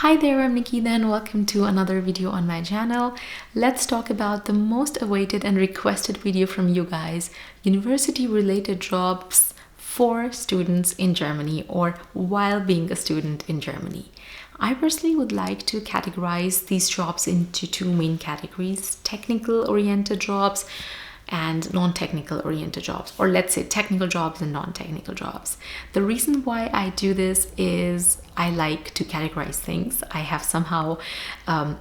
Hi there, I'm Nikita and welcome to another video on my channel. Let's talk about the most awaited and requested video from you guys, university related jobs for students in Germany or while being a student in Germany. I personally would like to categorize these jobs into two main categories: technical oriented jobs and non-technical oriented jobs, or let's say technical jobs and non-technical jobs. The reason why I do this is I like to categorize things. I have somehow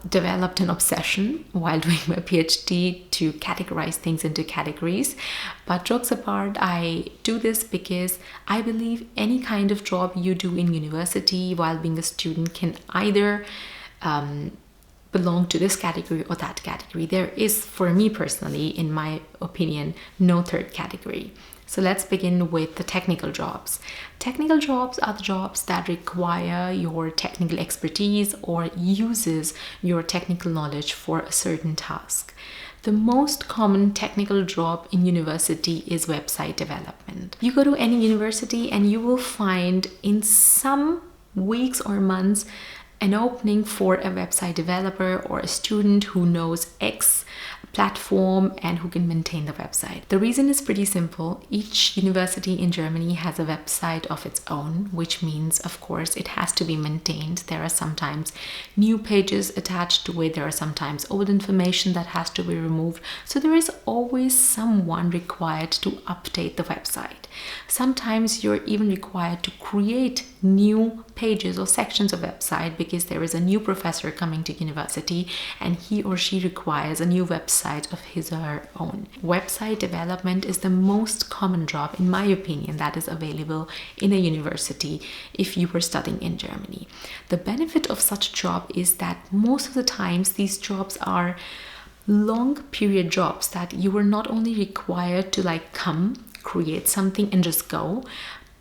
developed an obsession while doing my PhD to categorize things into categories. But jokes apart, I do this because I believe any kind of job you do in university while being a student can either belong to this category or that category. There is, for me personally, in my opinion, no third category. So let's begin with the technical jobs. Technical jobs are the jobs that require your technical expertise or uses your technical knowledge for a certain task. The most common technical job in university is website development. You go to any university and you will find in some weeks or months an opening for a website developer or a student who knows X platform and who can maintain the website. The reason is pretty simple. Each university in Germany has a website of its own, which means, of course, it has to be maintained. There are sometimes new pages attached to it. There are sometimes old information that has to be removed. So there is always someone required to update the website. Sometimes you're even required to create new pages or sections of website because there is a new professor coming to university and he or she requires a new website of his or her own. Website development is the most common job, in my opinion, that is available in a university if you were studying in Germany. The benefit of such a job is that most of the times these jobs are long period jobs that you are not only required to come create something and just go,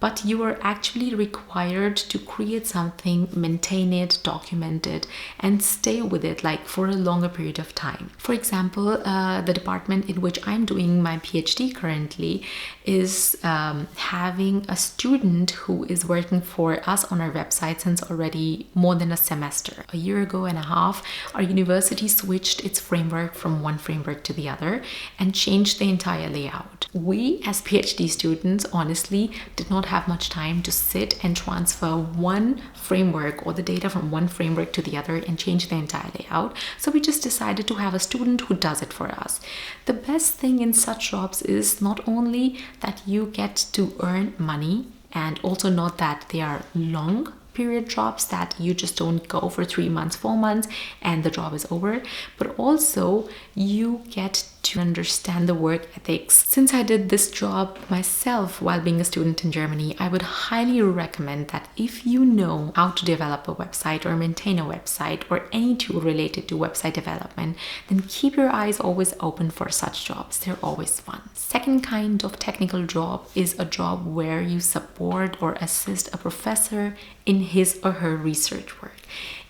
but you are actually required to create something, maintain it, document it, and stay with it for a longer period of time. For example, the department in which I'm doing my PhD currently is having a student who is working for us on our website since already more than a semester. A year ago and a half, our university switched its framework from one framework to the other and changed the entire layout. We as PhD students honestly did not have much time to sit and transfer one framework or the data from one framework to the other and change the entire layout. So we just decided to have a student who does it for us. The best thing in such jobs is not only that you get to earn money, and also not that they are long period jobs that you just don't go for 3 months, 4 months and the job is over, but also you get to understand the work ethics. Since I did this job myself while being a student in Germany, I would highly recommend that if you know how to develop a website or maintain a website or any tool related to website development, then keep your eyes always open for such jobs. They're always fun. Second kind of technical job is a job where you support or assist a professor in his or her research work.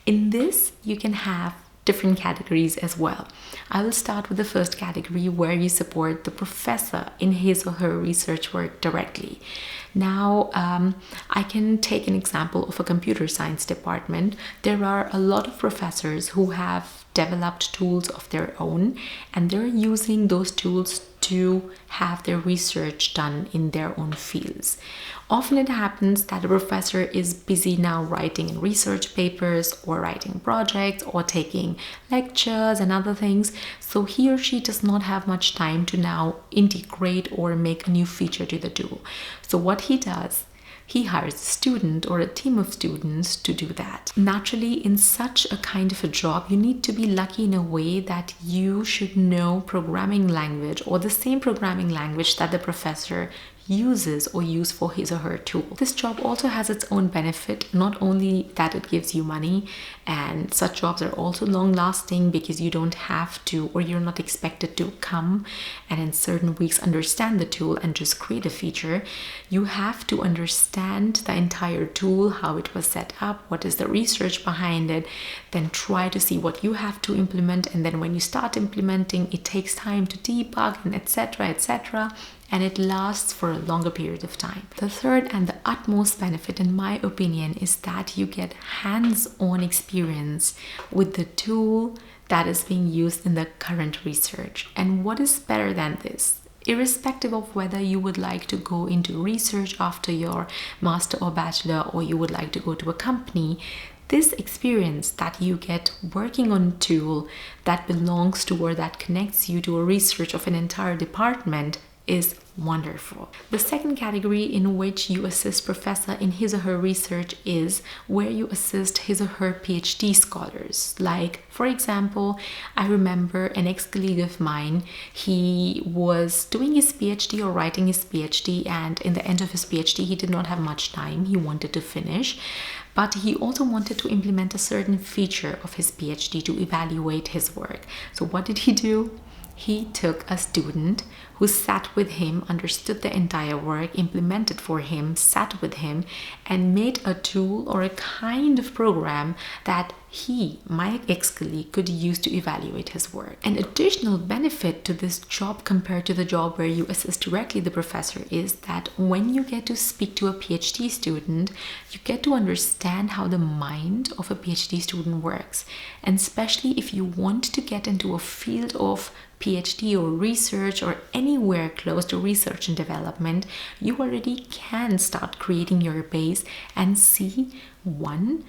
In this, you can have different categories as well. I will start with the first category where you support the professor in his or her research work directly. Now, I can take an example of a computer science department. There are a lot of professors who have developed tools of their own and they're using those tools to have their research done in their own fields. Often it happens that a professor is busy now writing in research papers or writing projects or taking lectures and other things, so he or she does not have much time to now integrate or make a new feature to the tool. So what he does, he hires a student or a team of students to do that. Naturally, in such a kind of a job, you need to be lucky in a way that you should know programming language or the same programming language that the professor uses or use for his or her tool. This job also has its own benefit, not only that it gives you money, and such jobs are also long lasting because you don't have to, or you're not expected to come and in certain weeks understand the tool and just create a feature. You have to understand the entire tool, how it was set up, what is the research behind it, then try to see what you have to implement, and then when you start implementing, it takes time to debug and etc. and it lasts for a longer period of time. The third and the utmost benefit, in my opinion, is that you get hands-on experience with the tool that is being used in the current research. And what is better than this? Irrespective of whether you would like to go into research after your master or bachelor, or you would like to go to a company, this experience that you get working on a tool that belongs to or that connects you to a research of an entire department is wonderful. The second category in which you assist professor in his or her research is where you assist his or her PhD scholars. Like, for example, I remember an ex-colleague of mine, he was doing his PhD or writing his PhD, and in the end of his PhD he did not have much time. He wanted to finish, but he also wanted to implement a certain feature of his PhD to evaluate his work. So what did he do? He took a student who sat with him, understood the entire work, implemented for him, sat with him, and made a tool or a kind of program that he, my ex-colleague, could use to evaluate his work. An additional benefit to this job compared to the job where you assist directly the professor is that when you get to speak to a PhD student, you get to understand how the mind of a PhD student works. And especially if you want to get into a field of PhD or research or anywhere close to research and development, you already can start creating your base and see, one,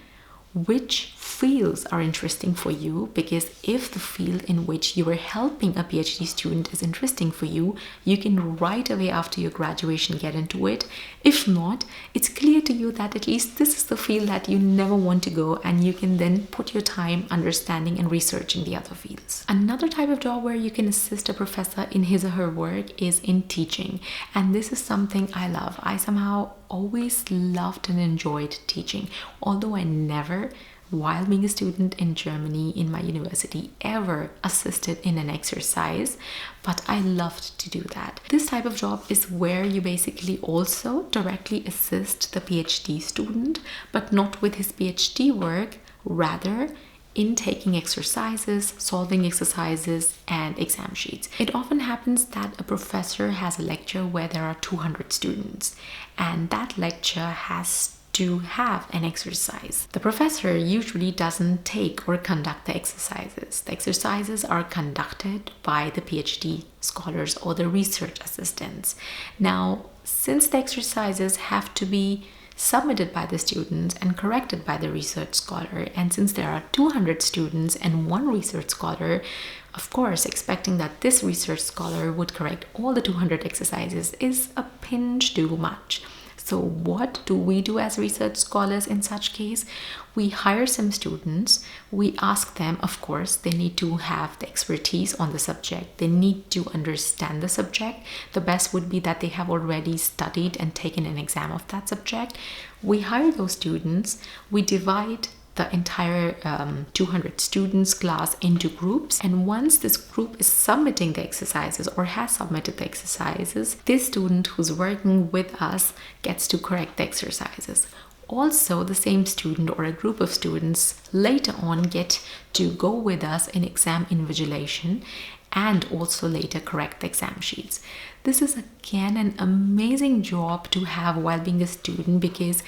which fields are interesting for you, because if the field in which you are helping a PhD student is interesting for you, you can right away after your graduation get into it. If not, it's clear to you that at least this is the field that you never want to go, and you can then put your time understanding and researching the other fields. Another type of job where you can assist a professor in his or her work is in teaching, and this is something I love. I somehow always loved and enjoyed teaching, although I never, while being a student in Germany in my university, ever assisted in an exercise, but I loved to do that. This type of job is where you basically also directly assist the PhD student, but not with his PhD work, rather in taking exercises, solving exercises, and exam sheets. It often happens that a professor has a lecture where there are 200 students, and that lecture has to have an exercise. The professor usually doesn't take or conduct the exercises. The exercises are conducted by the PhD scholars or the research assistants. Now, since the exercises have to be submitted by the students and corrected by the research scholar, and since there are 200 students and one research scholar, of course, expecting that this research scholar would correct all the 200 exercises is a pinch too much. So what do we do as research scholars in such case? We hire some students. We ask them, of course, they need to have the expertise on the subject. They need to understand the subject. The best would be that they have already studied and taken an exam of that subject. We hire those students. We divide the entire 200 students class into groups, and once this group is submitting the exercises or has submitted the exercises, this student who's working with us gets to correct the exercises. Also, the same student or a group of students later on get to go with us in exam invigilation and also later correct the exam sheets. This is again an amazing job to have while being a student, because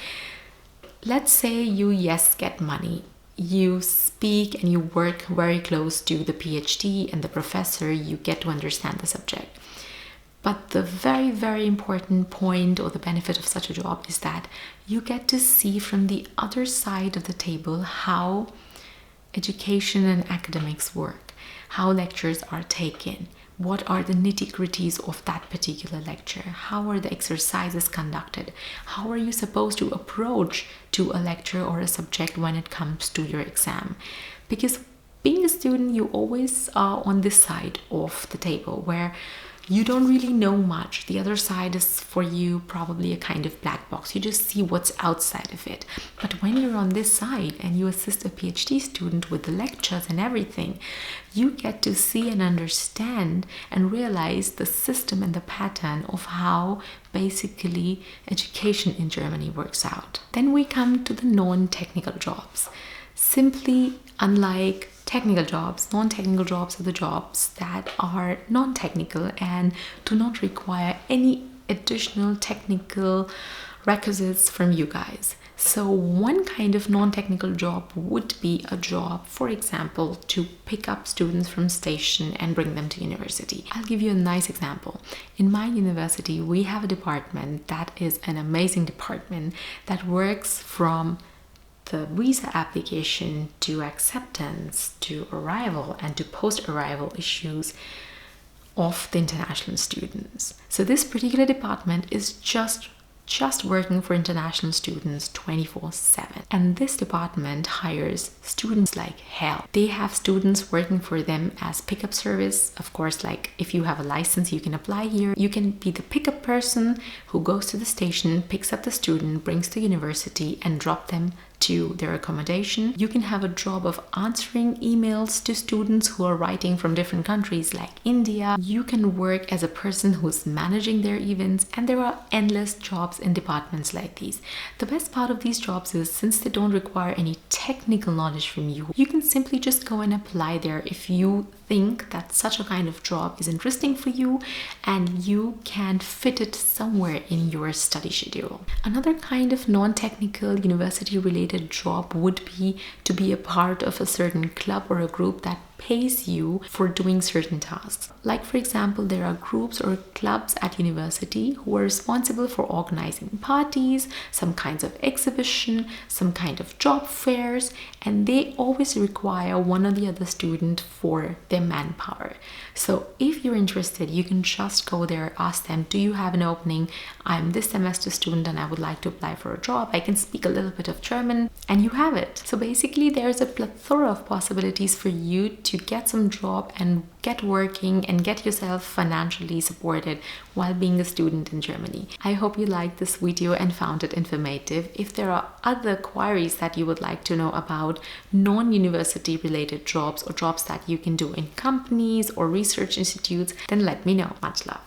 let's say you, yes, get money. You speak and you work very close to the PhD and the professor. You get to understand the subject. But the very, very important point or the benefit of such a job is that you get to see from the other side of the table how education and academics work, how lectures are taken, what are the nitty-gritties of that particular lecture, how are the exercises conducted, how are you supposed to approach to a lecture or a subject when it comes to your exam. Because being a student, you always are on this side of the table where you don't really know much. The other side is for you probably a kind of black box. You just see what's outside of it. But when you're on this side and you assist a PhD student with the lectures and everything, you get to see and understand and realize the system and the pattern of how basically education in Germany works out. Then we come to the non-technical jobs. Simply, unlike technical jobs. Non-technical jobs are the jobs that are non-technical and do not require any additional technical requisites from you guys. So one kind of non-technical job would be a job, for example, to pick up students from station and bring them to university. I'll give you a nice example. In my university, we have a department that is an amazing department that works from the visa application to acceptance to arrival and to post-arrival issues of the international students. So this particular department is just working for international students 24/7, and this department hires students like hell. They have students working for them as pickup service. Of course, like if you have a license, you can apply here. You can be the pickup person who goes to the station, picks up the student, brings to university and drop them to their accommodation. You can have a job of answering emails to students who are writing from different countries like India. You can work as a person who's managing their events, and there are endless jobs in departments like these. The best part of these jobs is, since they don't require any technical knowledge from you, you can simply just go and apply there if you think that such a kind of job is interesting for you and you can fit it somewhere in your study schedule. Another kind of non-technical university related job would be to be a part of a certain club or a group that pays you for doing certain tasks. Like for example, there are groups or clubs at university who are responsible for organizing parties, some kinds of exhibition, some kind of job fairs, and they always require one or the other student for their manpower. So if you're interested, you can just go there, ask them, do you have an opening? I'm this semester student and I would like to apply for a job. I can speak a little bit of German, and you have it. So basically there's a plethora of possibilities for you to get some job and get working and get yourself financially supported while being a student in Germany. I hope you liked this video and found it informative. If there are other queries that you would like to know about non-university related jobs or jobs that you can do in companies or research institutes, then let me know. Much love.